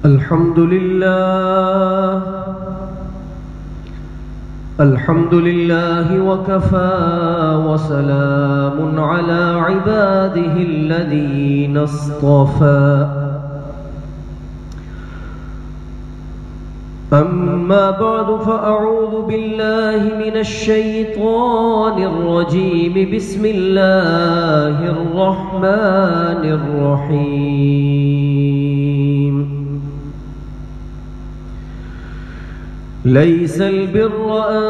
الحمد لله وكفى وسلام على عباده الذين اصطفى أما بعد فأعوذ بالله من الشيطان الرجيم بسم الله الرحمن الرحيم ليس البر أن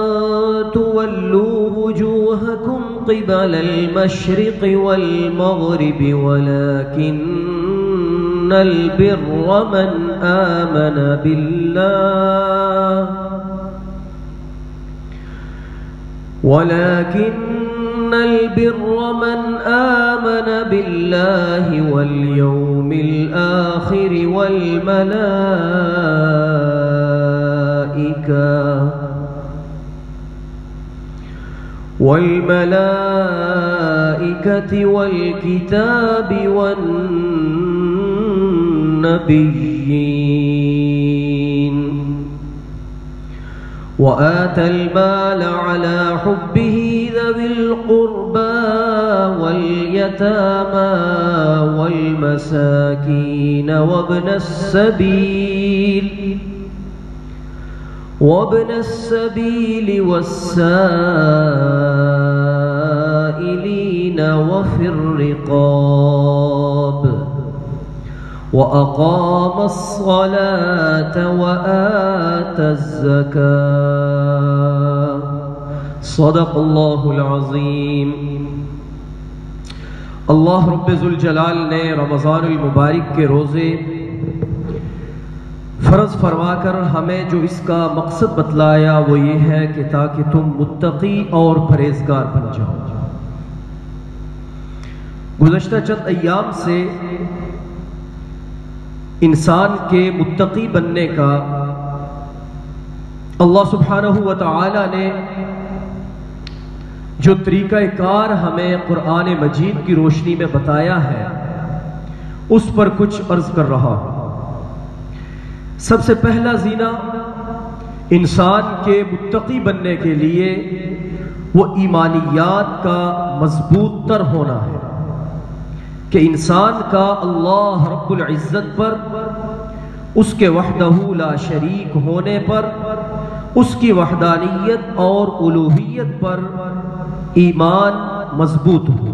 تولوا وجوهكم قبل المشرق والمغرب ولكن البر من آمن بالله واليوم الآخر والملائكة والكتاب والنبيين وآتى المال على حبه ذوي القربى واليتامى والمساكين وابن السبيل والسائلين وفي الرقاب وأقام الصلاة وآتى الزكاة صدق الله العظيم۔ اللہ رب ذوالجلال نے رمضان المبارک کے روزے فرض فرما کر ہمیں جو اس کا مقصد بتلایا وہ یہ ہے کہ تاکہ تم متقی اور پرہیزگار بن جاؤ۔ گزشتہ چند ایام سے انسان کے متقی بننے کا اللہ سبحانہ و تعالی نے جو طریقہ کار ہمیں قرآن مجید کی روشنی میں بتایا ہے اس پر کچھ عرض کر رہا ہوں۔ سب سے پہلا زینہ انسان کے متقی بننے کے لیے وہ ایمانیات کا مضبوط تر ہونا ہے کہ انسان کا اللہ رب العزت پر، اس کے وحدہ لا شریک ہونے پر، اس کی وحدانیت اور الوہیت پر ایمان مضبوط ہو۔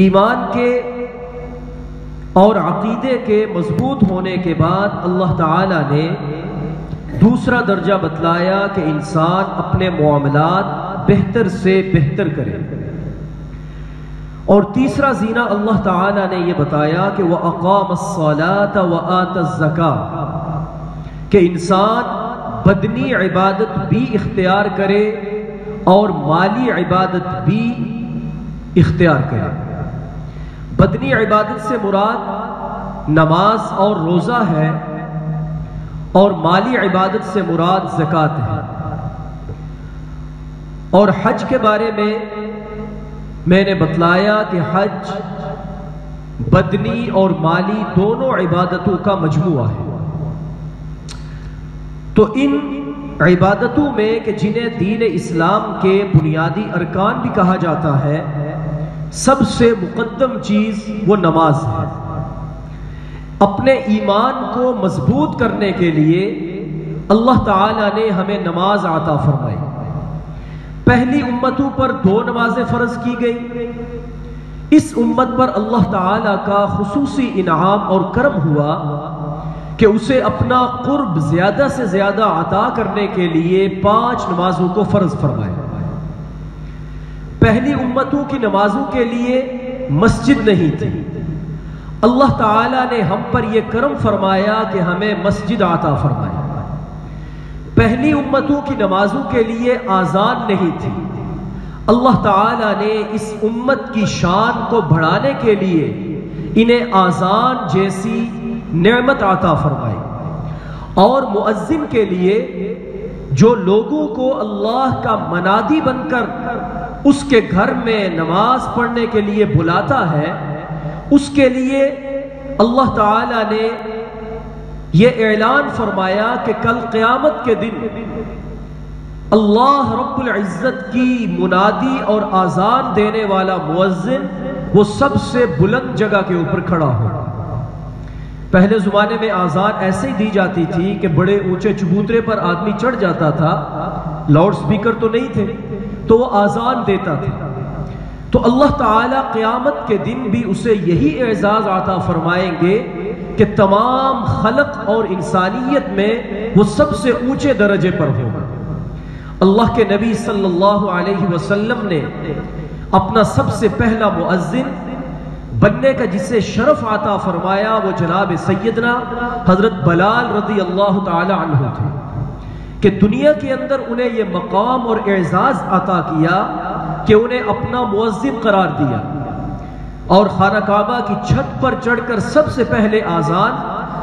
ایمان کے اور عقیدے کے مضبوط ہونے کے بعد اللہ تعالی نے دوسرا درجہ بتلایا کہ انسان اپنے معاملات بہتر سے بہتر کرے، اور تیسرا زینہ اللہ تعالی نے یہ بتایا کہ وَأَقَامَ الصَّلَاةَ وَآتَى الزَّكَاةَ کہ انسان بدنی عبادت بھی اختیار کرے اور مالی عبادت بھی اختیار کرے۔ بدنی عبادت سے مراد نماز اور روزہ ہے، اور مالی عبادت سے مراد زکوٰۃ ہے۔ اور حج کے بارے میں نے بتلایا کہ حج بدنی اور مالی دونوں عبادتوں کا مجموعہ ہے۔ تو ان عبادتوں میں کہ جنہیں دین اسلام کے بنیادی ارکان بھی کہا جاتا ہے، سب سے مقدم چیز وہ نماز ہے۔ اپنے ایمان کو مضبوط کرنے کے لیے اللہ تعالی نے ہمیں نماز عطا فرمائی۔ پہلی امتوں پر 2 نمازیں فرض کی گئی۔ اس امت پر اللہ تعالی کا خصوصی انعام اور کرم ہوا کہ اسے اپنا قرب زیادہ سے زیادہ عطا کرنے کے لیے 5 نمازوں کو فرض فرمایا۔ پہلی امتوں کی نمازوں کے لیے مسجد نہیں تھی، اللہ تعالی نے ہم پر یہ کرم فرمایا کہ ہمیں مسجد عطا فرمایا۔ پہلی امتوں کی نمازوں کے لیے آذان نہیں تھی، اللہ تعالی نے اس امت کی شان کو بڑھانے کے لیے انہیں آذان جیسی نعمت عطا فرمائی۔ اور مؤذن کے لیے جو لوگوں کو اللہ کا منادی بن کر اس کے گھر میں نماز پڑھنے کے لیے بلاتا ہے، اس کے لیے اللہ تعالی نے یہ اعلان فرمایا کہ کل قیامت کے دن اللہ رب العزت کی منادی اور آذان دینے والا مؤذن وہ سب سے بلند جگہ کے اوپر کھڑا ہو۔ پہلے زمانے میں آذان ایسے ہی دی جاتی تھی کہ بڑے اونچے چبوترے پر آدمی چڑھ جاتا تھا، لاؤڈ سپیکر تو نہیں تھے، تو وہ آذان دیتا تھا۔ تو اللہ تعالیٰ قیامت کے دن بھی اسے یہی اعزاز عطا فرمائیں گے کہ تمام خلق اور انسانیت میں وہ سب سے اونچے درجے پر ہوگا۔ اللہ کے نبی صلی اللہ علیہ وسلم نے اپنا سب سے پہلا مؤذن بننے کا جسے شرف عطا فرمایا وہ جناب سیدنا حضرت بلال رضی اللہ تعالی عنہ تھے کہ دنیا کے اندر انہیں یہ مقام اور اعزاز عطا کیا کہ انہیں اپنا مؤذن قرار دیا، اور خانہ کعبہ کی چھت پر چڑھ کر سب سے پہلے آذان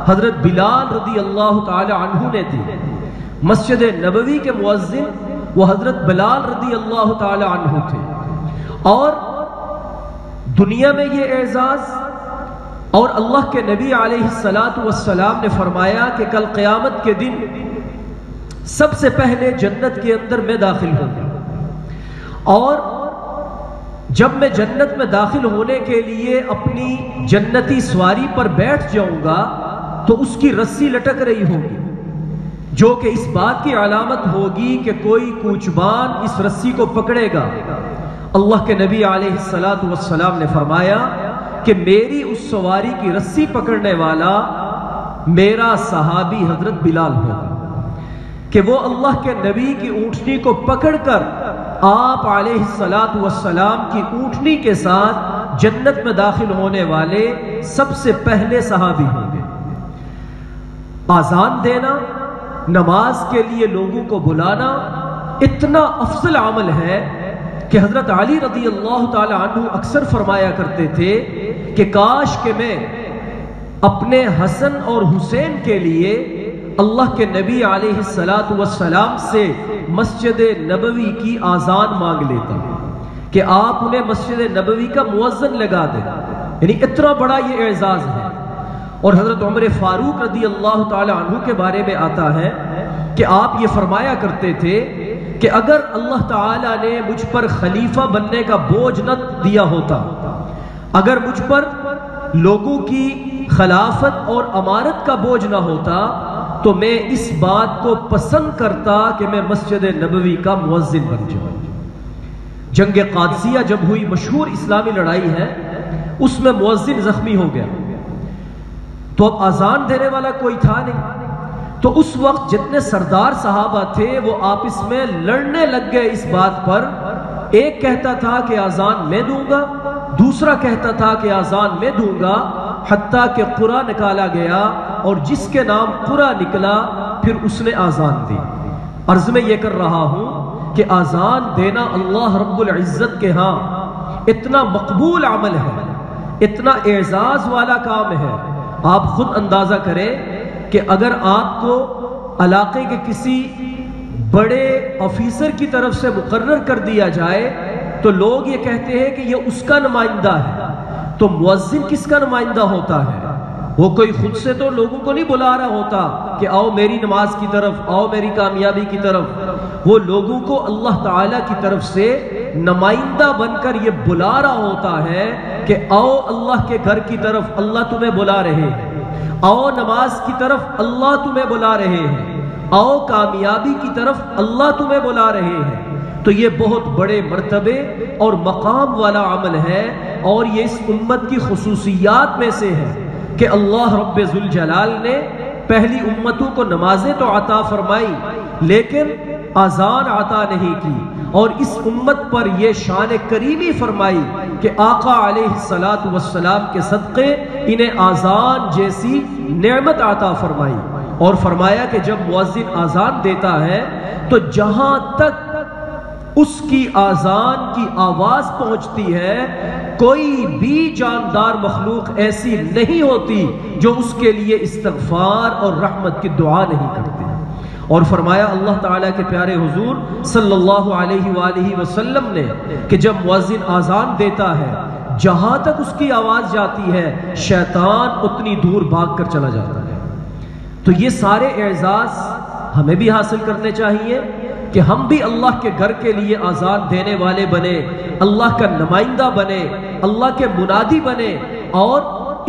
حضرت بلال رضی اللہ تعالی عنہ نے دی۔ مسجد نبوی کے مؤذن وہ حضرت بلال رضی اللہ تعالی عنہ تھے، اور دنیا میں یہ اعزاز، اور اللہ کے نبی علیہ السلام نے فرمایا کہ کل قیامت کے دن سب سے پہلے جنت کے اندر میں داخل ہوں گا، اور جب میں جنت میں داخل ہونے کے لیے اپنی جنتی سواری پر بیٹھ جاؤں گا تو اس کی رسی لٹک رہی ہوگی، جو کہ اس بات کی علامت ہوگی کہ کوئی کوچبان اس رسی کو پکڑے گا۔ اللہ کے نبی علیہ السلام نے فرمایا کہ میری اس سواری کی رسی پکڑنے والا میرا صحابی حضرت بلال ہوگا، کہ وہ اللہ کے نبی کی اونٹنی کو پکڑ کر آپ علیہ السلام کی اونٹنی کے ساتھ جنت میں داخل ہونے والے سب سے پہلے صحابی ہوں گے۔ آذان دینا، نماز کے لیے لوگوں کو بلانا اتنا افضل عمل ہے کہ حضرت علی رضی اللہ تعالی عنہ اکثر فرمایا کرتے تھے کہ کاش کہ میں اپنے حسن اور حسین کے لیے اللہ کے نبی علیہ السلام سے مسجد نبوی کی آذان مانگ لیتا کہ آپ انہیں مسجد نبوی کا مؤذن لگا دیں، یعنی اتنا بڑا یہ اعزاز ہے۔ اور حضرت عمر فاروق رضی اللہ تعالی عنہ کے بارے میں آتا ہے کہ آپ یہ فرمایا کرتے تھے کہ اگر اللہ تعالیٰ نے مجھ پر خلیفہ بننے کا بوجھ نہ دیا ہوتا، اگر مجھ پر لوگوں کی خلافت اور امارت کا بوجھ نہ ہوتا، تو میں اس بات کو پسند کرتا کہ میں مسجد نبوی کا مؤذن بن جاؤں۔ جنگ قادسیہ جب ہوئی، مشہور اسلامی لڑائی ہے، اس میں مؤذن زخمی ہو گیا، تو اب آذان دینے والا کوئی تھا نہیں، تو اس وقت جتنے سردار صحابہ تھے وہ آپس میں لڑنے لگ گئے اس بات پر۔ ایک کہتا تھا کہ آذان میں دوں گا، دوسرا کہتا تھا کہ آذان میں دوں گا، حتیٰ کہ قرعہ نکالا گیا، اور جس کے نام قرعہ نکلا پھر اس نے آذان دی۔ عرض میں یہ کر رہا ہوں کہ آذان دینا اللہ رب العزت کے ہاں اتنا مقبول عمل ہے، اتنا اعزاز والا کام ہے۔ آپ خود اندازہ کریں کہ اگر آپ کو علاقے کے کسی بڑے آفیسر کی طرف سے مقرر کر دیا جائے تو لوگ یہ کہتے ہیں کہ یہ اس کا نمائندہ ہے، تو مؤذن کس کا نمائندہ ہوتا ہے؟ وہ کوئی خود سے تو لوگوں کو نہیں بلا رہا ہوتا کہ آؤ میری نماز کی طرف، آؤ میری کامیابی کی طرف، وہ لوگوں کو اللہ تعالیٰ کی طرف سے نمائندہ بن کر یہ بلا رہا ہوتا ہے کہ آؤ اللہ کے گھر کی طرف، اللہ تمہیں بلا رہے ہیں، آؤ نماز کی طرف، اللہ تمہیں بلا رہے ہیں، آؤ کامیابی کی طرف، اللہ تمہیں بلا رہے ہیں۔ تو یہ بہت بڑے مرتبے اور مقام والا عمل ہے، اور یہ اس امت کی خصوصیات میں سے ہے کہ اللہ رب ذوالجلال نے پہلی امتوں کو نمازیں تو عطا فرمائی لیکن آذان عطا نہیں کی، اور اس امت پر یہ شان کریمی فرمائی کہ آقا علیہ السلام کے صدقے انہیں آذان جیسی نعمت عطا فرمائی، اور فرمایا کہ جب مؤذن آذان دیتا ہے تو جہاں تک اس کی آذان کی آواز پہنچتی ہے کوئی بھی جاندار مخلوق ایسی نہیں ہوتی جو اس کے لیے استغفار اور رحمت کی دعا نہیں کرتی۔ اور فرمایا اللہ تعالیٰ کے پیارے حضور صلی اللہ علیہ وآلہ وسلم نے کہ جب مؤذن آذان دیتا ہے جہاں تک اس کی آواز جاتی ہے شیطان اتنی دور بھاگ کر چلا جاتا ہے۔ تو یہ سارے اعزاز ہمیں بھی حاصل کرنے چاہیے کہ ہم بھی اللہ کے گھر کے لیے آزان دینے والے بنے، اللہ کا نمائندہ بنے، اللہ کے منادی بنے، اور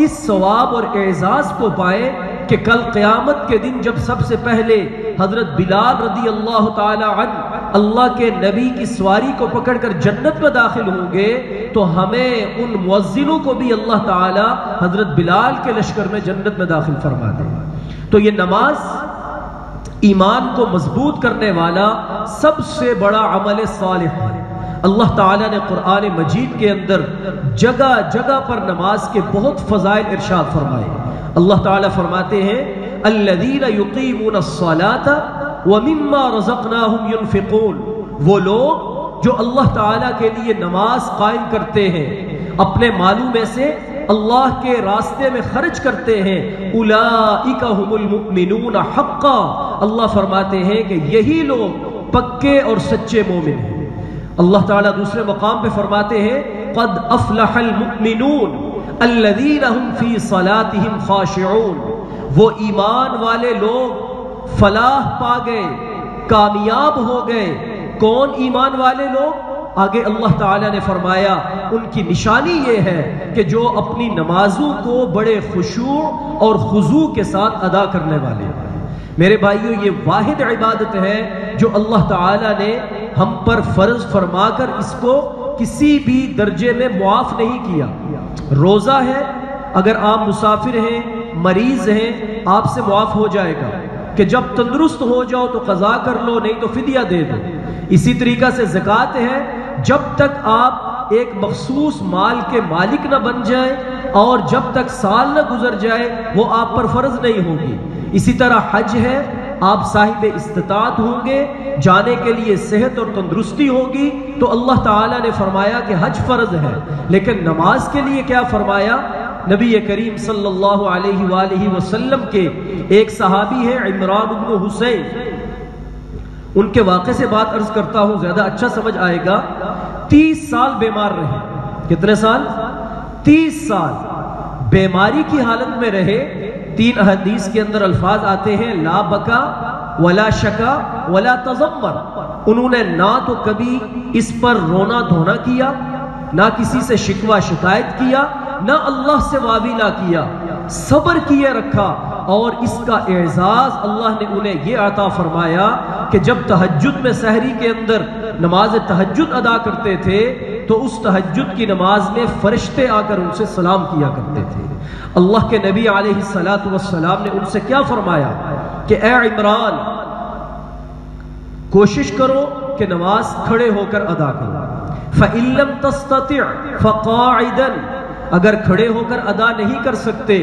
اس ثواب اور اعزاز کو پائیں کہ کل قیامت کے دن جب سب سے پہلے حضرت بلال رضی اللہ تعالی عنہ اللہ کے نبی کی سواری کو پکڑ کر جنت میں داخل ہوں گے، تو ہمیں ان مؤذنوں کو بھی اللہ تعالی حضرت بلال کے لشکر میں جنت میں داخل فرما دے۔ تو یہ نماز ایمان کو مضبوط کرنے والا سب سے بڑا عمل صالح ہے۔ اللہ تعالیٰ نے قرآن مجید کے اندر جگہ جگہ پر نماز کے بہت فضائل ارشاد فرمائے۔ اللہ تعالیٰ فرماتے ہیں الذین یقیمون الصلاة ومما رزقناہم ينفقون، وہ لوگ جو اللہ تعالیٰ کے لیے نماز قائم کرتے ہیں، اپنے مالوں میں سے اللہ کے راستے میں خرچ کرتے ہیں، اولئک هم المؤمنون حقا، اللہ فرماتے ہیں کہ یہی لوگ پکے اور سچے مومن ہیں۔ اللہ تعالیٰ دوسرے مقام پہ فرماتے ہیں قد افلح المؤمنون الذین هم فی صلاتهم خاشعون، وہ ایمان والے لوگ فلاح پا گئے، کامیاب ہو گئے۔ کون ایمان والے لوگ؟ آگے اللہ تعالیٰ نے فرمایا ان کی نشانی یہ ہے کہ جو اپنی نمازوں کو بڑے خشوع اور خضوع کے ساتھ ادا کرنے والے ہیں۔ میرے بھائیوں، یہ واحد عبادت ہے جو اللہ تعالیٰ نے ہم پر فرض فرما کر اس کو کسی بھی درجے میں معاف نہیں کیا۔ روزہ ہے، اگر آپ مسافر ہیں، مریض ہیں، آپ سے معاف ہو جائے گا کہ جب تندرست ہو جاؤ تو قضا کر لو، نہیں تو فدیہ دے دو۔ اسی طریقہ سے زکوٰۃ ہے، جب تک آپ ایک مخصوص مال کے مالک نہ بن جائیں اور جب تک سال نہ گزر جائے وہ آپ پر فرض نہیں ہوگی۔ اسی طرح حج ہے، آپ صاحب استطاعت ہوں گے، جانے کے لیے صحت اور تندرستی ہوگی تو اللہ تعالیٰ نے فرمایا کہ حج فرض ہے۔ لیکن نماز کے لیے کیا فرمایا؟ نبی کریم صلی اللہ علیہ وآلہ وسلم کے ایک صحابی ہے عمران بن حسین، ان کے واقعے سے بات عرض کرتا ہوں، زیادہ اچھا سمجھ آئے گا۔ 30 سال بیمار رہے۔ کتنے سال؟ 30 سال بیماری کی حالت میں رہے۔ 3 احادیث کے اندر الفاظ آتے ہیں لا بکا ولا شکا ولا تذمر، انہوں نے نہ تو کبھی اس پر رونا دھونا کیا، نہ کسی سے شکوہ شکایت کیا، نہ اللہ سے واویلا کیا، صبر کیے رکھا، اور اس کا اعزاز اللہ نے انہیں یہ عطا فرمایا کہ جب تہجد میں سحری کے اندر نماز تہجد ادا کرتے تھے تو اس تہجد کی نماز میں فرشتے آ کر ان سے سلام کیا کرتے تھے۔ اللہ کے نبی علیہ الصلاۃ والسلام نے ان سے کیا فرمایا کہ اے عمران، کوشش کرو کہ نماز کھڑے ہو کر ادا کرو، فَإِن لَّمْ تَسْتَطِعْ فَقَاعِدًا، اگر کھڑے ہو کر ادا نہیں کر سکتے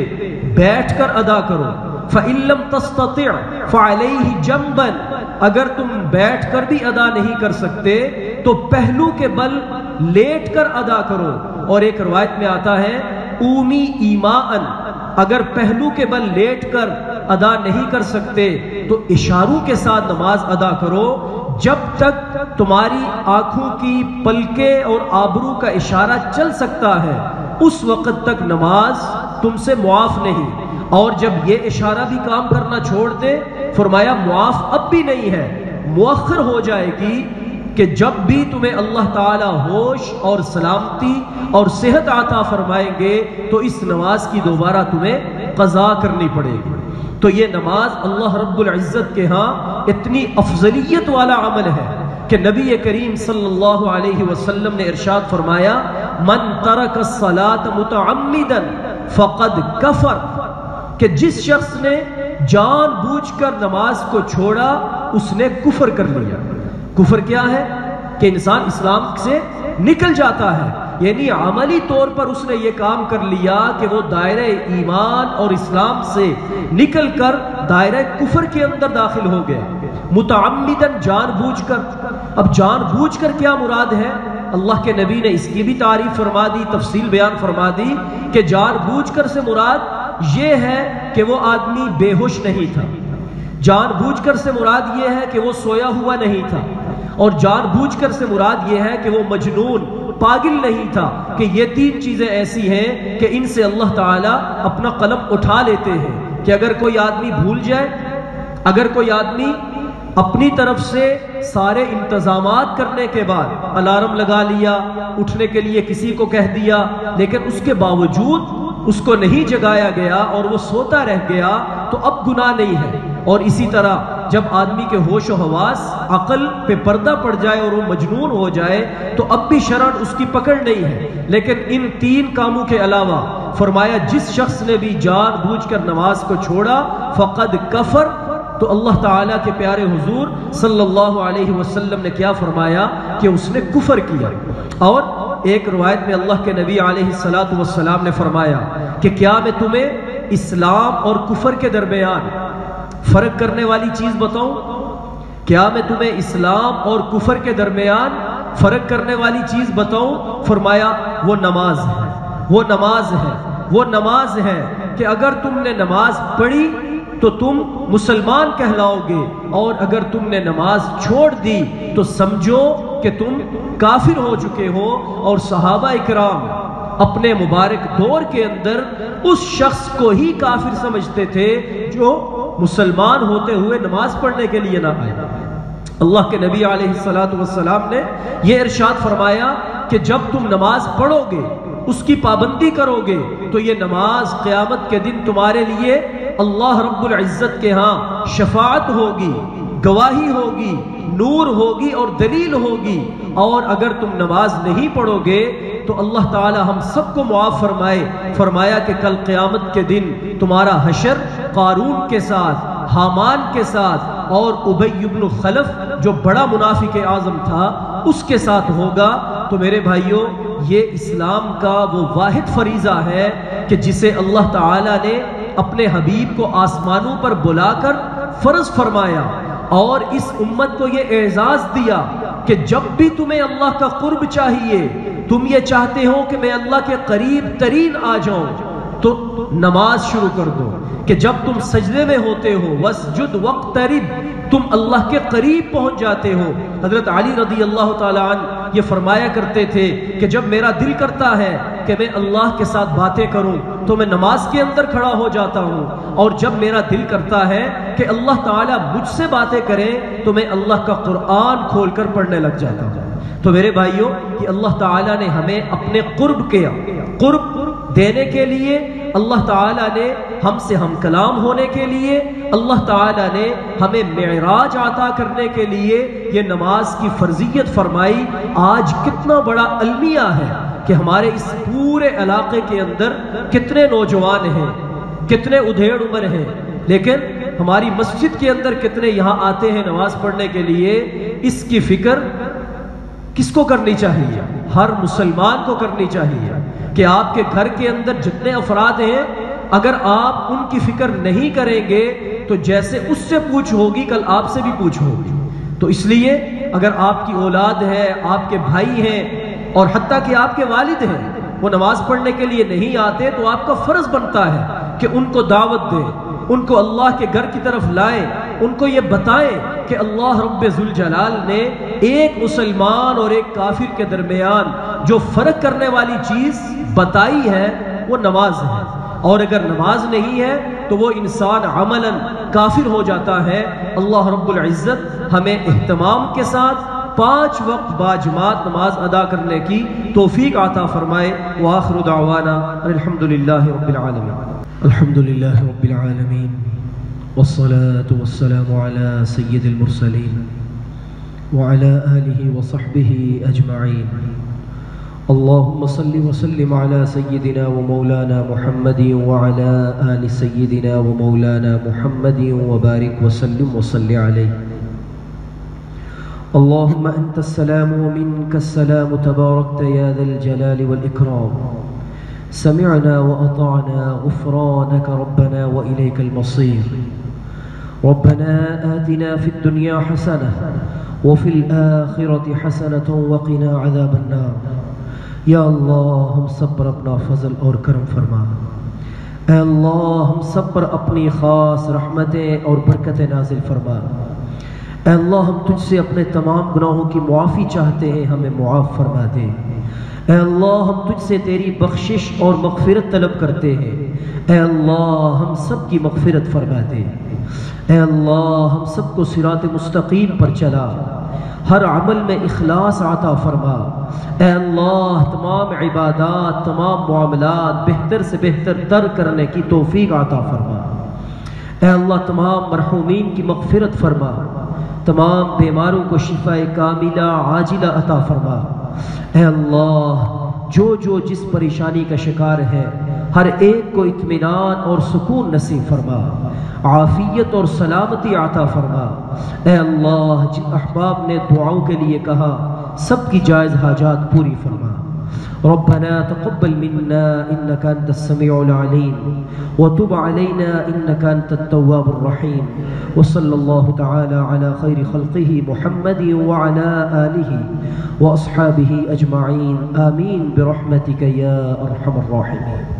بیٹھ کر ادا کرو، فَإِن لَّمْ تَسْتَطِعْ فَعَلَيْهِ جَنبًا، اگر تم بیٹھ کر بھی ادا نہیں کر سکتے تو پہلو کے بل لیٹ کر ادا کرو۔ اور ایک روایت میں آتا ہے اومی ایماءً، اگر پہلو کے بل لیٹ کر ادا نہیں کر سکتے تو اشاروں کے ساتھ نماز ادا کرو، جب تک تمہاری آنکھوں کی پلکیں اور آبرو کا اشارہ چل سکتا ہے اس وقت تک نماز تم سے معاف نہیں، اور جب یہ اشارہ بھی کام کرنا چھوڑ دے، فرمایا معاف اب بھی نہیں ہے، مؤخر ہو جائے گی کہ جب بھی تمہیں اللہ تعالی ہوش اور سلامتی اور صحت عطا فرمائیں گے تو اس نماز کی دوبارہ تمہیں قضا کرنی پڑے گی۔ تو یہ نماز اللہ رب العزت کے ہاں اتنی افضلیت والا عمل ہے کہ نبی کریم صلی اللہ علیہ وسلم نے ارشاد فرمایا من ترک الصلاة متعمدا فقد کفر، کہ جس شخص نے جان بوجھ کر نماز کو چھوڑا اس نے کفر کر لیا۔ کفر کیا ہے؟ کہ انسان اسلام سے نکل جاتا ہے، یعنی عملی طور پر اس نے یہ کام کر لیا کہ وہ دائرہ ایمان اور اسلام سے نکل کر دائرہ کفر کے اندر داخل ہو گئے، متعمدن، جان بوجھ کر۔ اب جان بوجھ کر کیا مراد ہے؟ اللہ کے نبی نے اس کی بھی تعریف فرما دی، تفصیل بیان فرما دی کہ جان بوجھ کر سے مراد یہ ہے کہ وہ آدمی بے ہوش نہیں تھا، جان بوجھ کر سے مراد یہ ہے کہ وہ سویا ہوا نہیں تھا، اور جان بوجھ کر سے مراد یہ ہے کہ وہ مجنون پاگل نہیں تھا، کہ یہ 3 چیزیں ایسی ہیں کہ ان سے اللہ تعالیٰ اپنا قلم اٹھا لیتے ہیں۔ کہ اگر کوئی آدمی بھول جائے، اگر کوئی آدمی اپنی طرف سے سارے انتظامات کرنے کے بعد الارم لگا لیا، اٹھنے کے لیے کسی کو کہہ دیا، لیکن اس کے باوجود اس کو نہیں جگایا گیا اور وہ سوتا رہ گیا، تو اب گناہ نہیں ہے۔ اور اسی طرح جب آدمی کے ہوش و حواس عقل پہ پردہ پڑ جائے اور وہ مجنون ہو جائے تو اب بھی شرعاً اس کی پکڑ نہیں ہے۔ لیکن ان تین کاموں کے علاوہ فرمایا جس شخص نے بھی جان بوجھ کر نماز کو چھوڑا فقد کفر، تو اللہ تعالیٰ کے پیارے حضور صلی اللہ علیہ وسلم نے کیا فرمایا کہ اس نے کفر کیا۔ اور ایک روایت میں اللہ کے نبی علیہ السلام نے فرمایا کہ کیا میں تمہیں اسلام اور کفر کے درمیان فرق کرنے والی چیز بتاؤں؟ کیا میں تمہیں اسلام اور کفر کے درمیان فرق کرنے والی چیز بتاؤں؟ فرمایا وہ نماز ہے، وہ نماز ہے، وہ نماز ہے کہ اگر تم نے نماز پڑھی تو تم مسلمان کہلاؤ گے، اور اگر تم نے نماز چھوڑ دی تو سمجھو کہ تم کافر ہو چکے ہو۔ اور صحابہ اکرام اپنے مبارک دور کے اندر اس شخص کو ہی کافر سمجھتے تھے جو مسلمان ہوتے ہوئے نماز پڑھنے کے لیے نہ آئے۔ اللہ کے نبی علیہ السلام نے یہ ارشاد فرمایا کہ جب تم نماز پڑھو گے، اس کی پابندی کرو گے، تو یہ نماز قیامت کے دن تمہارے لیے اللہ رب العزت کے ہاں شفاعت ہوگی، گواہی ہوگی، نور ہوگی اور دلیل ہوگی۔ اور اگر تم نماز نہیں پڑھو گے تو اللہ تعالی ہم سب کو معاف فرمائے، فرمایا کہ کل قیامت کے دن تمہارا حشر قارون کے ساتھ، حامان کے ساتھ اور ابی بن خلف جو بڑا منافق اعظم تھا اس کے ساتھ ہوگا۔ تو میرے بھائیوں، یہ اسلام کا وہ واحد فریضہ ہے کہ جسے اللہ تعالی نے اپنے حبیب کو آسمانوں پر بلا کر فرض فرمایا، اور اس امت کو یہ اعزاز دیا کہ جب بھی تمہیں اللہ کا قرب چاہیے، تم یہ چاہتے ہو کہ میں اللہ کے قریب ترین آ جاؤں، تو نماز شروع کر دو کہ جب تم سجدے میں ہوتے ہو واسجد واقترب، تم اللہ کے قریب پہنچ جاتے ہو۔ حضرت علی رضی اللہ تعالی عنہ یہ فرمایا کرتے تھے کہ جب میرا دل کرتا ہے کہ میں اللہ کے ساتھ باتیں کروں تو میں نماز کے اندر کھڑا ہو جاتا ہوں، اور جب میرا دل کرتا ہے کہ اللہ تعالیٰ مجھ سے باتیں کرے تو میں اللہ کا قرآن کھول کر پڑھنے لگ جاتا ہوں۔ تو میرے بھائیوں، کہ اللہ تعالیٰ نے ہمیں اپنے قرب دینے کے لیے، اللہ تعالیٰ نے ہم سے ہم کلام ہونے کے لیے، اللہ تعالیٰ نے ہمیں معراج عطا کرنے کے لیے یہ نماز کی فرضیت فرمائی۔ آج کتنا بڑا المیہ ہے کہ ہمارے اس پورے علاقے کے اندر کتنے نوجوان ہیں، کتنے ادھیڑ عمر ہیں، لیکن ہماری مسجد کے اندر کتنے یہاں آتے ہیں نماز پڑھنے کے لیے۔ اس کی فکر کس کو کرنی چاہیے؟ ہر مسلمان کو کرنی چاہیے کہ آپ کے گھر کے اندر جتنے افراد ہیں، اگر آپ ان کی فکر نہیں کریں گے تو جیسے اس سے پوچھ ہوگی کل آپ سے بھی پوچھ ہوگی۔ تو اس لیے اگر آپ کی اولاد ہے، آپ کے بھائی ہیں، اور حتیٰ کہ آپ کے والد ہیں، وہ نماز پڑھنے کے لیے نہیں آتے تو آپ کا فرض بنتا ہے کہ ان کو دعوت دیں، ان کو اللہ کے گھر کی طرف لائیں، ان کو یہ بتائیں کہ اللہ رب ذوالجلال نے ایک مسلمان اور ایک کافر کے درمیان جو فرق کرنے والی چیز بتائی ہے وہ نماز ہے، اور اگر نماز نہیں ہے تو وہ انسان عملاً کافر ہو جاتا ہے۔ اللہ رب العزت ہمیں اہتمام کے ساتھ 5 وقت باجماعت نماز ادا کرنے کی توفیق عطا فرمائے۔ وآخر دعوانا الحمدللہ رب العالمین۔ الحمدللہ رب العالمین والصلاة والسلام على سید المرسلین وعلى آلہ وصحبہ اجمعین۔ اللهم صل وسلم على سيدنا ومولانا محمد وعلى آل سيدنا ومولانا محمد وبارك وسلم وصل عليه۔ اللهم أنت السلام ومنك السلام تباركت يا ذا الجلال والإكرام، سمعنا وأطعنا غفرانك ربنا وإليك المصير۔ ربنا آتنا في الدنيا حسنة وفي الآخرة حسنة وقنا عذاب النار۔ یا اللہ ہم سب پر اپنا فضل اور کرم فرما، اے اللہ ہم سب پر اپنی خاص رحمتیں اور برکتیں نازل فرما، اے اللہ ہم تجھ سے اپنے تمام گناہوں کی معافی چاہتے ہیں، ہمیں معاف فرما دے، اے اللہ ہم تجھ سے تیری بخشش اور مغفرت طلب کرتے ہیں، اے اللہ ہم سب کی مغفرت فرما دے، اے اللہ ہم سب کو صراط مستقیم پر چلا، ہر عمل میں اخلاص عطا فرما، اے اللہ تمام عبادات تمام معاملات بہتر سے بہتر تر کرنے کی توفیق عطا فرما، اے اللہ تمام مرحومین کی مغفرت فرما، تمام بیماروں کو شفاء کاملہ عاجلہ عطا فرما، اے اللہ جو جس پریشانی کا شکار ہے ہر ایک کو اطمینان اور سکون نصیب فرما، عافیت اور سلامتی عطا فرما، اے اللہ جن احباب نے دعاؤں کے لیے کہا سب کی جائز حاجات پوری فرما۔ ربنا تقبل منا انك انت السميع العليم وتب علينا انك انت التواب الرحيم، وصلى الله تعالى على خير خلقه محمد وعلى آله واصحابه اجمعين، آمين برحمتك يا ارحم الراحمين۔